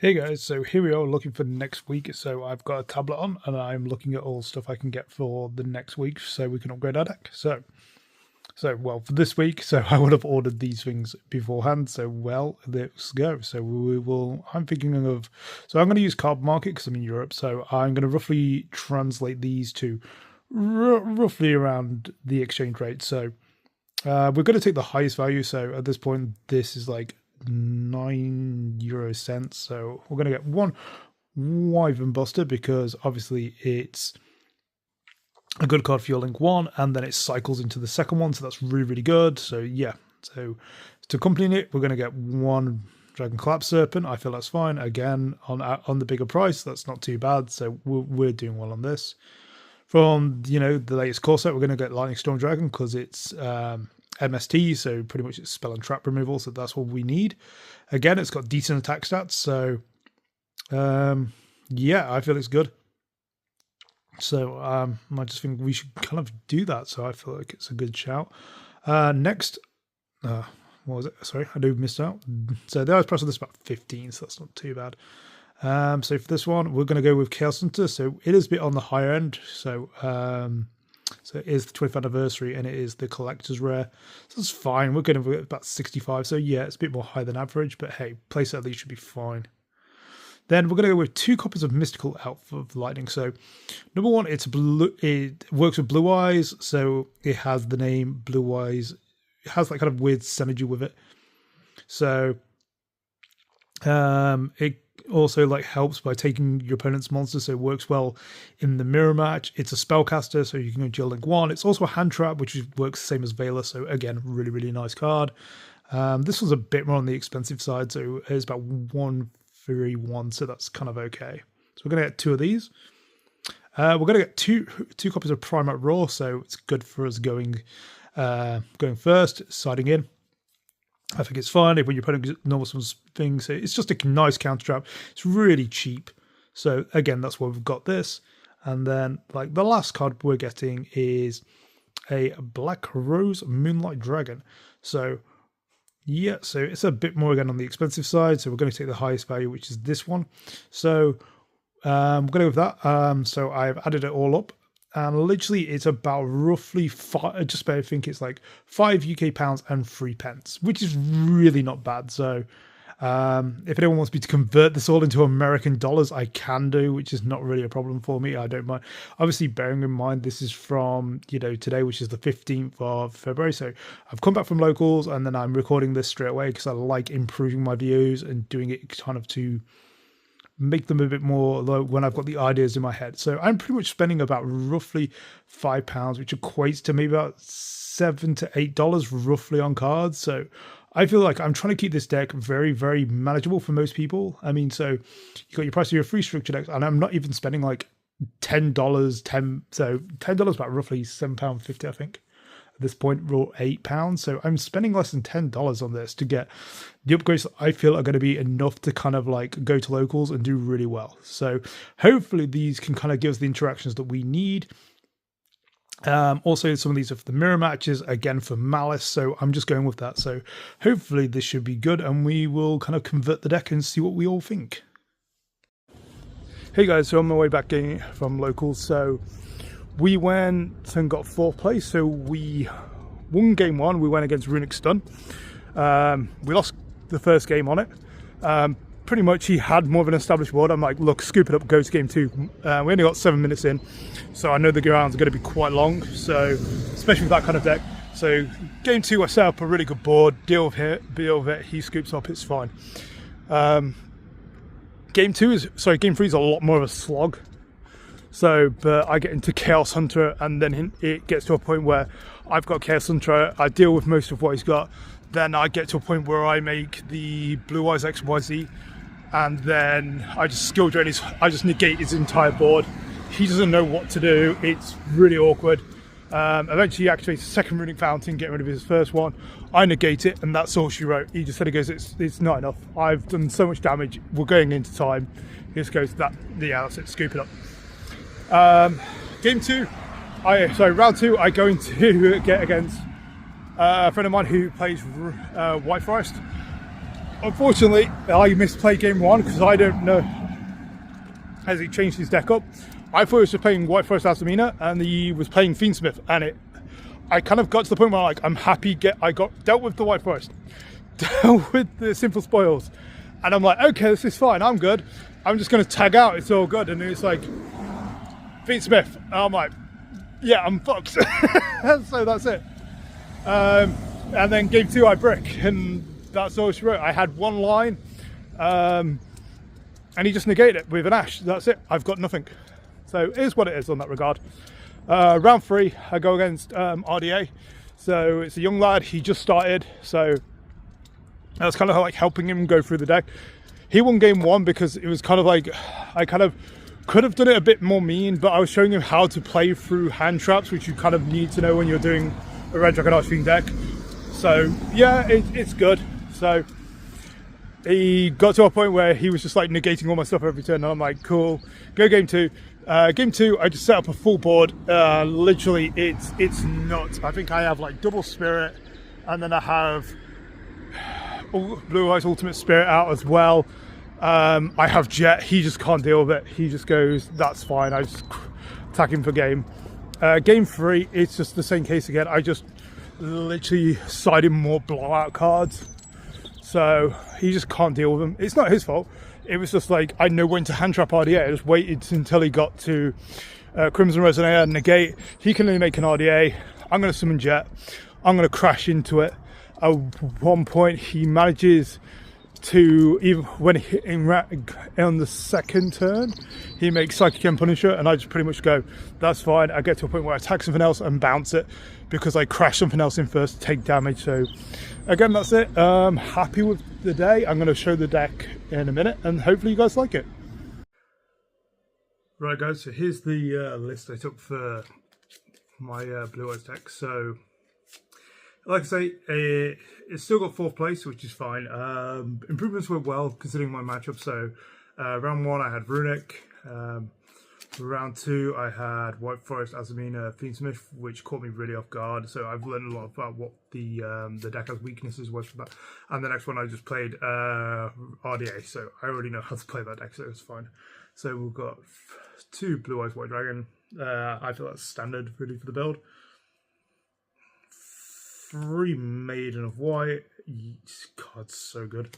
Hey guys, so here we are looking for next week. So I've got a tablet on and I'm looking at all stuff I can get for the next week so we can upgrade our deck. So well, for this week, so I would have ordered these things beforehand. So well, let's go. So I'm thinking of, so I'm going to use Card Market because I'm in Europe. So I'm going to roughly translate these to roughly around the exchange rate. So we're going to take the highest value. So at this point, this is like 9 euro cents. So we're going to get one Wyvern Buster because obviously it's a good card for your link one, and then it cycles into the second one. So that's really, really good. So yeah, so to accompany it, we're going to get one Dragon Collapse Serpent. I feel that's fine. Again, on the bigger price, that's not too bad. So we're doing well on this. From the latest core set, we're going to get Lightning Storm Dragon because it's MST, so pretty much it's spell and trap removal, so that's what we need. Again, it's got decent attack stats, so yeah, I feel it's good. So I just think we should kind of do that, so I feel like it's a good shout. Next, what was it? Sorry, I do miss out. So the highest price of this is about 15, so that's not too bad. So for this one, we're going to go with Chaos Hunter, so it is a bit on the higher end, so it is the 20th anniversary and it is the collector's rare. So it's fine. We're going to get about 65. So yeah, it's a bit more high than average, but hey, playset at least should be fine. Then we're going to go with 2 copies of Mystical Elf of Lightning. So number one, it works with Blue Eyes. So it has the name Blue Eyes. It has that kind of weird synergy with it. So it also helps by taking your opponent's monster, so it works well in the mirror match. It's a spellcaster, so you can go to your link one. It's also a hand trap, which works the same as Veiler, so again, really, really nice card. This was a bit more on the expensive side, so it's about 131, so that's kind of okay. So we're going to get 2 of these. We're going to get two copies of Primarch Raw, so it's good for us going first, siding in. I think it's fine if when your opponent gets normal things. It's just a nice counter trap. It's really cheap. So again, that's why we've got this. And then the last card we're getting is a Black Rose Moonlight Dragon. So yeah, so it's a bit more again on the expensive side. So we're going to take the highest value, which is this one. So we're going to go with that. So I've added it all up. And literally, it's about roughly just about, I think it's like £5 and 3 pence, which is really not bad. So if anyone wants me to convert this all into American dollars, I can do, which is not really a problem for me. I don't mind. Obviously, bearing in mind, this is from, today, which is the 15th of February. So I've come back from locals and then I'm recording this straight away because I like improving my views and doing it kind of to make them a bit more when I've got the ideas in my head. So I'm pretty much spending about roughly £5, which equates to maybe about $7 to $8 roughly on cards. So I feel like I'm trying to keep this deck very, very manageable for most people. I mean, so you got your price of your free structure decks, and I'm not even spending like $10, so $10 about roughly £7.50, I think. This point, raw £8, so I'm spending less than $10 on this to get the upgrades that I feel are going to be enough to kind of go to locals and do really well. So hopefully these can kind of give us the interactions that we need. Also, some of these are for the mirror matches, again for Malice, so I'm just going with that. So hopefully this should be good, and we will kind of convert the deck and see what we all think. Hey guys, so on my way back from locals, so we went and got 4th place, so we won game 1. We went against Runic Stun. We lost the first game on it. Pretty much he had more of an established board. I'm like, look, scoop it up, go to game 2. We only got 7 minutes in, so I know the rounds are going to be quite long, so especially with that kind of deck. So game 2, I set up a really good board, deal with it, he scoops up, it's fine. Game 3 is a lot more of a slog. So, but I get into Chaos Hunter, and then it gets to a point where I've got Chaos Hunter, I deal with most of what he's got, then I get to a point where I make the Blue Eyes XYZ, and then I just skill drain I just negate his entire board. He doesn't know what to do, it's really awkward. Eventually he activates the second Runic Fountain, getting rid of his first one. I negate it, and that's all she wrote. He just said, it's not enough. I've done so much damage, we're going into time. He just goes, that's it, scoop it up. Round 2, I go into get against a friend of mine who plays White Forest. unfortunately, I misplayed game 1 because I don't know. As he changed his deck up, I thought he was just playing White Forest Astamina, and he was playing Fiendsmith, and I kind of got to the point where I'm happy. I got dealt with the White Forest, dealt with the simple spoils, and I'm like, okay, this is fine. I'm good. I'm just going to tag out. It's all good. And it's like Fiendsmith. And I'm like, yeah, I'm fucked. So that's it. And then game 2, I brick, and that's all she wrote. I had one line. And he just negated it with an Ash. That's it. I've got nothing. So it is what it is on that regard. Round 3, I go against RDA. So it's a young lad. He just started. So that's kind of like helping him go through the deck. He won game 1 because it was kind of like, I kind of could have done it a bit more mean, but I was showing him how to play through hand traps, which you kind of need to know when you're doing a Red Dragon Archfiend deck. So yeah, it's good. So he got to a point where he was just like negating all my stuff every turn, and I'm like, cool, go game 2. Game 2, I just set up a full board. Literally, it's nuts. I think I have like double spirit, and then I have Blue Eyes Ultimate Spirit out as well. I have Jet. He just can't deal with it. He just goes, that's fine. I just attack him for game. Game 3, it's just the same case again. I just literally side him more blowout cards. So he just can't deal with them. It's not his fault. It was just like, I know when to hand trap RDA. I just waited until he got to Crimson Resonator and negate. He can only make an RDA. I'm going to summon Jet. I'm going to crash into it. At one point, he manages to, even when on the second turn, he makes Psychic End Punisher, and I just pretty much go, that's fine. I get to a point where I attack something else and bounce it because I crash something else in first, take damage. So again, that's it. Happy with the day. I'm going to show the deck in a minute, and hopefully you guys like it. Right guys, so here's the list I took for my Blue Eyes deck. So like I say, it's still got 4th place, which is fine. Improvements went well considering my matchup. So round 1 I had Runic. Round 2 I had White Forest Azamina Fiendsmith, which caught me really off guard. So I've learned a lot about what the deck has weaknesses was for that. And the next one I just played RDA, so I already know how to play that deck, so it's fine. So we've got 2 Blue Eyes White Dragon. I feel that's standard really for the build. 3 Maiden of White. God, so good.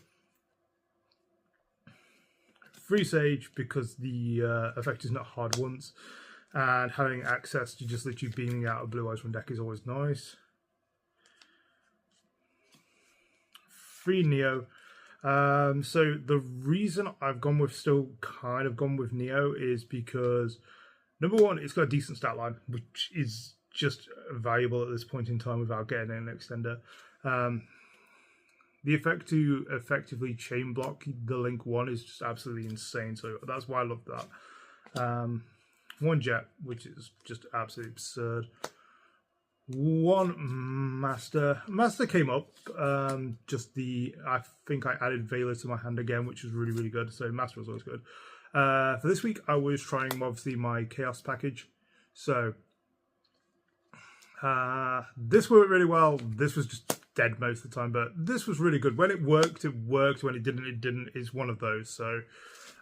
3 Sage because the effect is not hard once, and having access to just literally beaming out a Blue Eyes from deck is always nice. 3 Neo. So the reason I've still kind of gone with Neo is because number 1, it's got a decent stat line, which is just valuable at this point in time without getting an extender. The effect to effectively chain block the Link 1 is just absolutely insane, so that's why I love that. 1 Jet, which is just absolutely absurd. 1 Master. Master came up. I think I added Veiler to my hand again, which was really, really good, so Master was always good. For this week, I was trying, obviously, my Chaos package. So this worked really well. This was just dead most of the time, but this was really good. When it worked, it worked. When it didn't. It's one of those. So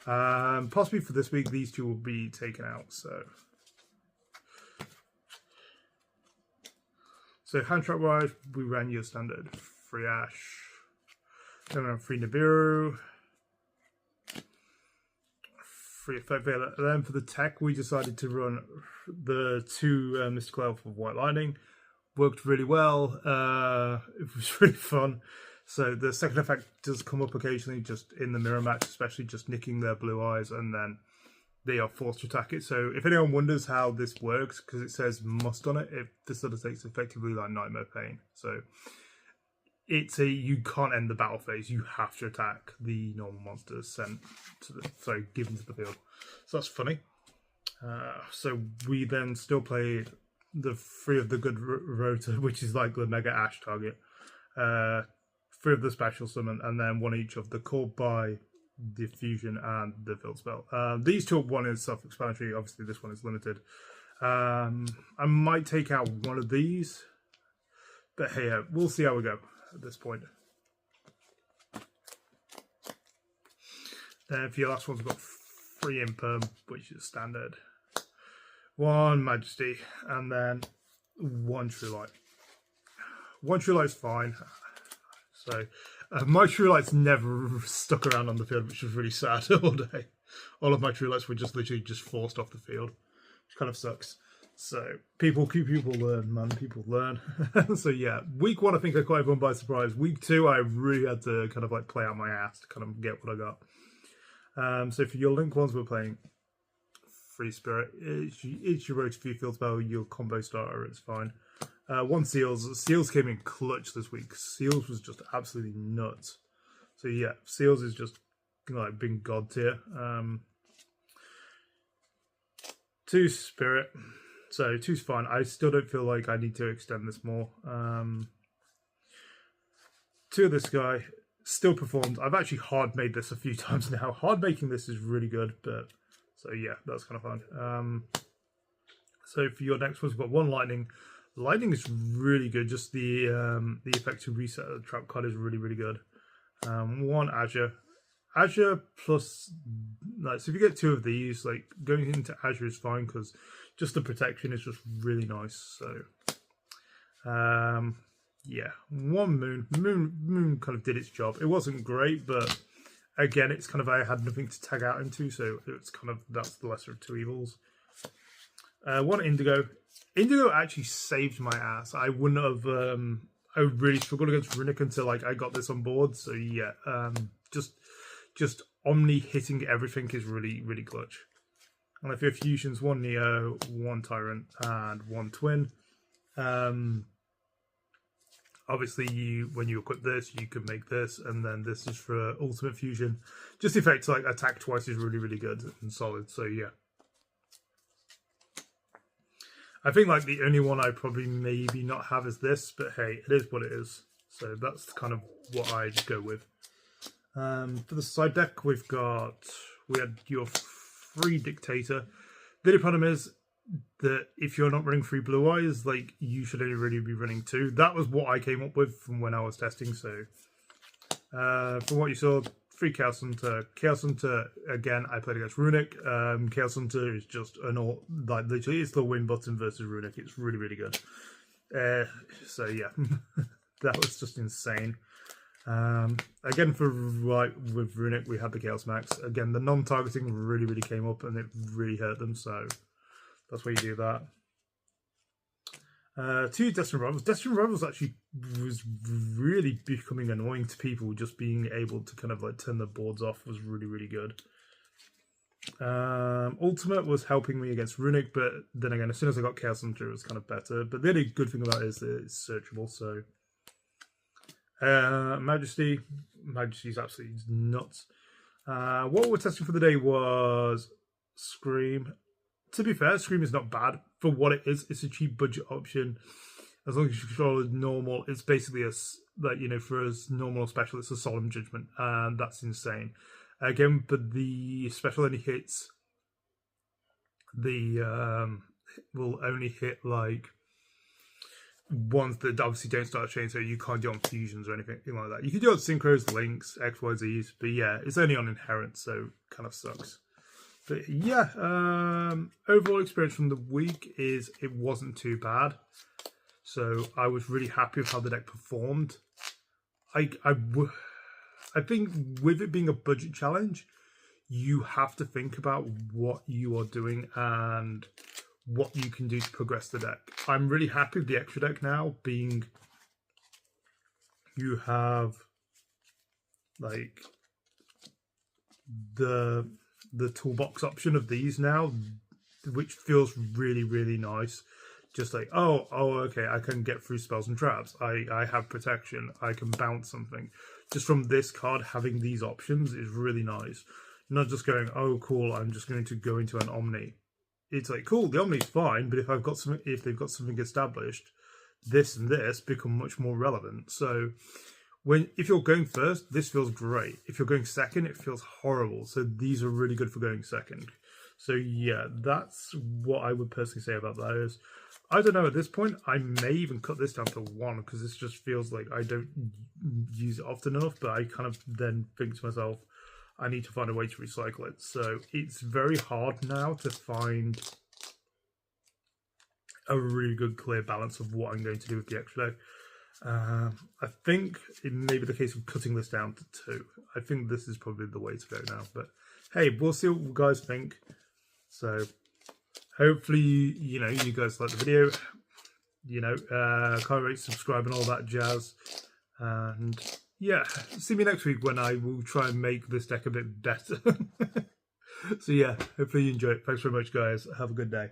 possibly for this week, these 2 will be taken out. So hand trap wise, we ran your standard 3 Ash, then we ran 3 Nibiru, 3 Effect Veiler. And then for the tech, we decided to run the 2 Mystical Elf of White Lightning. Worked really well. It was really fun. So the second effect does come up occasionally, just in the mirror match, especially just nicking their Blue Eyes, and then they are forced to attack it. So if anyone wonders how this works, because it says must on it, this sort of takes effectively like Nightmare Pain. So you can't end the battle phase. You have to attack the normal monsters sent to given to the field. So that's funny. So we then still played the 3 of the good Rota, which is like the Mega Ash target. 3 of the special summon, and then 1 each of the Called by, the Fusion, and the Field Spell. These 2, 1 is self-explanatory. Obviously, this one is limited. I might take out one of these, but hey, we'll see how we go at this point. For your last one, we've got 3 Imperm, which is standard. 1 Majesty, and then 1 True Light. 1 True Light's fine. So, my True Lights never stuck around on the field, which was really sad all day. All of my True Lights were just literally just forced off the field, which kind of sucks. So, people learn, man. People learn. So, yeah, week 1, I think I caught everyone by surprise. Week 2, I really had to kind of like play out my ass to kind of get what I got. So, for your Link ones, we're playing Free Spirit. It's your road to few field spell, your combo starter, it's fine. 1 Seals. Seals came in clutch this week. Seals was just absolutely nuts. So yeah, Seals is just like being god tier. 2 Spirit. So 2's fine. I still don't feel like I need to extend this more. 2 of this guy still performs. I've actually hard made this a few times now. Hard making this is really good, but so yeah, that's kind of fun. So for your next ones, we've got 1 Lightning. Lightning is really good. Just the effect to reset the trap card is really, really good. 1 Azure. Azure plus, like, so if you get 2 of these, like going into Azure is fine because just the protection is just really nice. So, yeah, 1 Moon. Moon kind of did its job. It wasn't great, but again, it's kind of I had nothing to tag out into, so it's kind of that's the lesser of 2 evils. 1 Indigo. Indigo actually saved my ass. I wouldn't have. I really struggled against Runic until like I got this on board. So yeah, just Omni hitting everything is really, really clutch. And if your fusions, 1 Neo, 1 Tyrant, and 1 Twin. Obviously, when you equip this, you can make this, and then this is for ultimate fusion. Just the effect like attack twice is really, really good and solid. So yeah. I think like the only one I probably maybe not have is this, but hey, it is what it is. So that's kind of what I go with. For the side deck, we had your free Dictator. The only problem is that if you're not running 3 Blue Eyes, like you should only really be running 2. That was what I came up with from when I was testing. So from what you saw, 3 Chaos Hunter. Chaos Hunter, again, I played against Runic. Chaos Hunter is just an all, like literally it's the win button versus Runic. It's really, really good. So yeah, that was just insane. Again, for like with Runic, we had the Chaos Max. Again, the non-targeting really, really came up and it really hurt them. So that's why you do that. 2 Destined Rivals. Destined Rivals actually was really becoming annoying to people. Just being able to kind of like turn the boards off was really, really good. Ultimate was helping me against Runic, but then again, as soon as I got Chaos Hunter, it was kind of better. But the only good thing about it is that it's searchable. So Majesty's absolutely nuts. What we're testing for the day was Scream. To be fair, Scream is not bad for what it is. It's a cheap budget option. As long as you control it normal, it's basically for us normal or special, it's a Solemn Judgment, and that's insane. Again, but the special only hits will only hit like ones that obviously don't start a chain, so you can't do on fusions or anything like that. You can do on synchros, links, X, Y, Z's, but yeah, it's only on inherent, so kind of sucks. But yeah, overall experience from the week is it wasn't too bad. So I was really happy with how the deck performed. I think with it being a budget challenge, you have to think about what you are doing and what you can do to progress the deck. I'm really happy with the extra deck now, being you have like the toolbox option of these now, which feels really, really nice. Just like, oh, okay, I can get through spells and traps. I have protection. I can bounce something. Just from this card, having these options is really nice. Not just going, oh, cool, I'm just going to go into an Omni. It's like, cool, the Omni's fine, but if they've got something established, this and this become much more relevant. So if you're going first, this feels great. If you're going second, it feels horrible. So these are really good for going second. So yeah, that's what I would personally say about those. I don't know, at this point, I may even cut this down to 1 because this just feels like I don't use it often enough, but I kind of then think to myself, I need to find a way to recycle it. So it's very hard now to find a really good clear balance of what I'm going to do with the extra day. I think it may be the case of cutting this down to 2. I think this is probably the way to go now. But hey, we'll see what you guys think. So hopefully, you guys like the video. Comment, rate, subscribe, and all that jazz. And yeah, see me next week when I will try and make this deck a bit better. So yeah, hopefully you enjoy it. Thanks very much, guys. Have a good day.